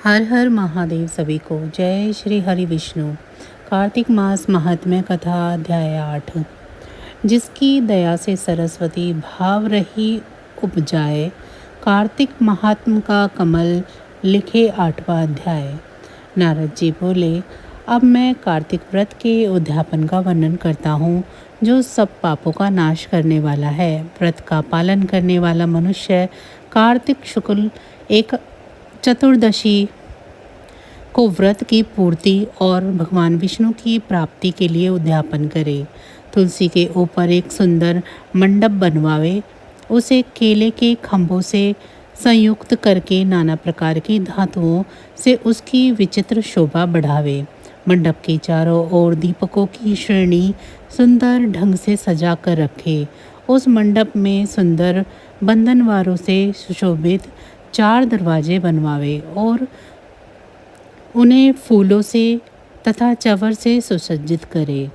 हर हर महादेव सभी को। जय श्री हरि विष्णु। कार्तिक मास महात्म्य कथा अध्याय 8। जिसकी दया से सरस्वती भाव रही उपजाए। कार्तिक महात्म का कमल लिखे 8वां अध्याय। नारद जी बोले, अब मैं कार्तिक व्रत के उद्यापन का वर्णन करता हूँ, जो सब पापों का नाश करने वाला है। व्रत का पालन करने वाला मनुष्य कार्तिक शुक्ल एक चतुर्दशी को व्रत की पूर्ति और भगवान विष्णु की प्राप्ति के लिए उद्यापन करे। तुलसी के ऊपर एक सुंदर मंडप बनवावे, उसे केले के खंभों से संयुक्त करके नाना प्रकार की धातुओं से उसकी विचित्र शोभा बढ़ावे। मंडप के चारों ओर दीपकों की श्रेणी सुंदर ढंग से सजा कर रखे। उस मंडप में सुंदर बंधनवारों से सुशोभित 4 दरवाजे बनवावे और उन्हें फूलों से तथा चवर से सुसज्जित करे।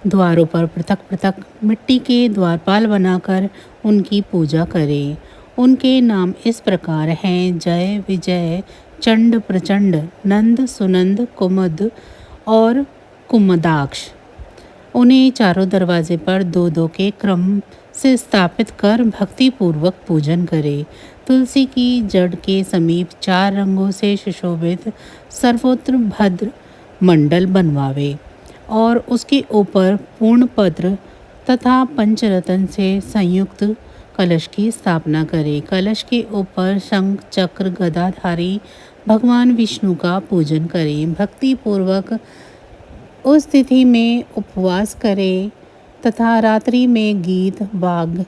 द्वारों पर पृथक पृथक मिट्टी के द्वारपाल बनाकर उनकी पूजा करे। उनके नाम इस प्रकार हैं: जय, विजय, चंड, प्रचंड, नंद, सुनंद, कुमुद और कुमुदाक्ष। उन्हें चारों दरवाजे पर 2-2 के क्रम से स्थापित कर भक्ति पूर्वक पूजन करे। तुलसी की जड़ के समीप 4 रंगों से सुशोभित सर्वोत्र भद्र मंडल बनवावे और उसके ऊपर पूर्ण पत्र तथा पंचरत्न से संयुक्त कलश की स्थापना करे। कलश के ऊपर शंख, चक्र, गदाधारी भगवान विष्णु का पूजन करे। भक्ति पूर्वक उस तिथि में उपवास करे तथा रात्रि में गीत, वाग,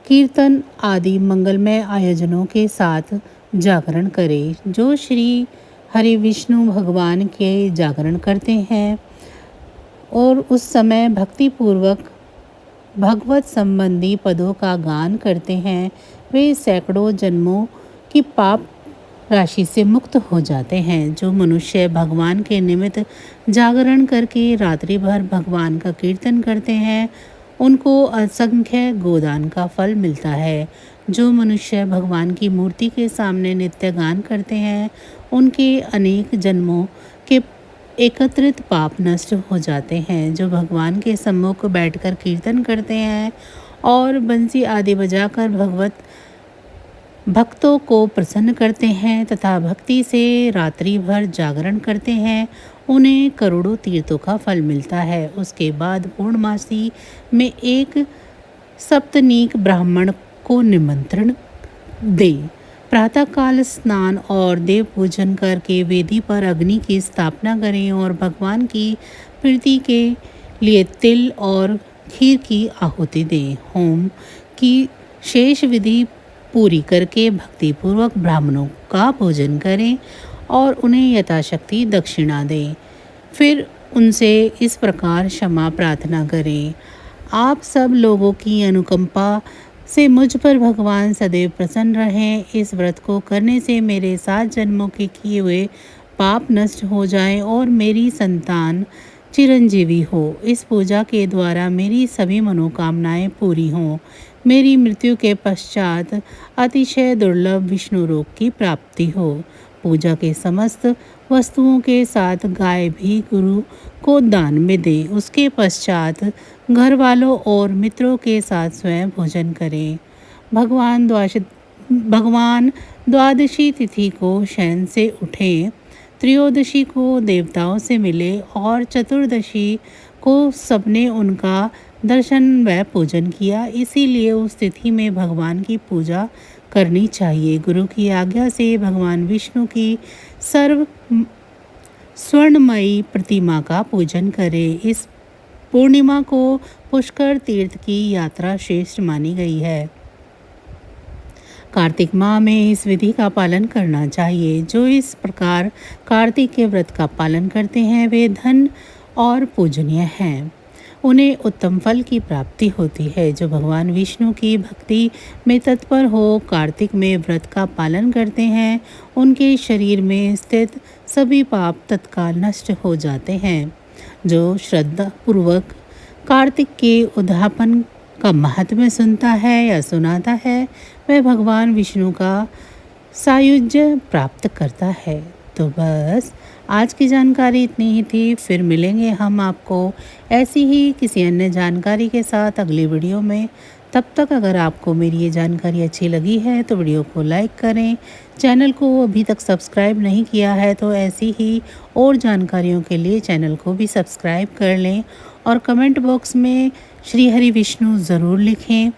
कीर्तन आदि मंगलमय आयोजनों के साथ जागरण करे। जो श्री हरि विष्णु भगवान के जागरण करते हैं और उस समय भक्ति पूर्वक भगवत संबंधी पदों का गान करते हैं, वे सैकड़ों जन्मों की पाप राशि से मुक्त हो जाते हैं। जो मनुष्य भगवान के निमित्त जागरण करके रात्रि भर भगवान का कीर्तन करते हैं, उनको असंख्य गोदान का फल मिलता है। जो मनुष्य भगवान की मूर्ति के सामने नित्य गान करते हैं, उनके अनेक जन्मों के एकत्रित पाप नष्ट हो जाते हैं। जो भगवान के सम्मुख बैठकर कीर्तन करते हैं और बंसी आदि बजाकर भक्तों को प्रसन्न करते हैं तथा भक्ति से रात्रि भर जागरण करते हैं, उन्हें करोड़ों तीर्थों का फल मिलता है। उसके बाद पूर्णमासी में एक सप्तनीक ब्राह्मण को निमंत्रण दे। प्रातःकाल स्नान और देव पूजन करके वेदी पर अग्नि की स्थापना करें और भगवान की प्रीति के लिए तिल और खीर की आहुति दें। होम की शेष विधि पूरी करके भक्तिपूर्वक ब्राह्मणों का भोजन करें और उन्हें यथाशक्ति दक्षिणा दें। फिर उनसे इस प्रकार क्षमा प्रार्थना करें: आप सब लोगों की अनुकंपा से मुझ पर भगवान सदैव प्रसन्न रहें। इस व्रत को करने से मेरे 7 जन्मों के किए हुए पाप नष्ट हो जाएं और मेरी संतान चिरंजीवी हो। इस पूजा के द्वारा मेरी सभी मनोकामनाएं पूरी हों। मेरी मृत्यु के पश्चात अतिशय दुर्लभ विष्णु लोक की प्राप्ति हो। पूजा के समस्त वस्तुओं के साथ गाय भी गुरु को दान में दे। उसके पश्चात घर वालों और मित्रों के साथ स्वयं भोजन करें। भगवान द्वादशी तिथि को शयन से उठें, त्रयोदशी को देवताओं से मिले और चतुर्दशी को सबने उनका दर्शन व पूजन किया। इसीलिए उस तिथि में भगवान की पूजा करनी चाहिए। गुरु की आज्ञा से भगवान विष्णु की सर्व स्वर्णमयी प्रतिमा का पूजन करें। इस पूर्णिमा को पुष्कर तीर्थ की यात्रा श्रेष्ठ मानी गई है। कार्तिक माह में इस विधि का पालन करना चाहिए। जो इस प्रकार कार्तिक के व्रत का पालन करते हैं, वे धन और पूजनीय हैं। उन्हें उत्तम फल की प्राप्ति होती है। जो भगवान विष्णु की भक्ति में तत्पर हो कार्तिक में व्रत का पालन करते हैं, उनके शरीर में स्थित सभी पाप तत्काल नष्ट हो जाते हैं। जो श्रद्धा पूर्वक कार्तिक के उद्यापन का महत्व सुनता है या सुनाता है, वह भगवान विष्णु का सायुज्य प्राप्त करता है। तो बस आज की जानकारी इतनी ही थी। फिर मिलेंगे हम आपको ऐसी ही किसी अन्य जानकारी के साथ अगली वीडियो में। तब तक अगर आपको मेरी ये जानकारी अच्छी लगी है तो वीडियो को लाइक करें। चैनल को अभी तक सब्सक्राइब नहीं किया है तो ऐसी ही और जानकारियों के लिए चैनल को भी सब्सक्राइब कर लें और कमेंट बॉक्स में श्री हरि विष्णु ज़रूर लिखें।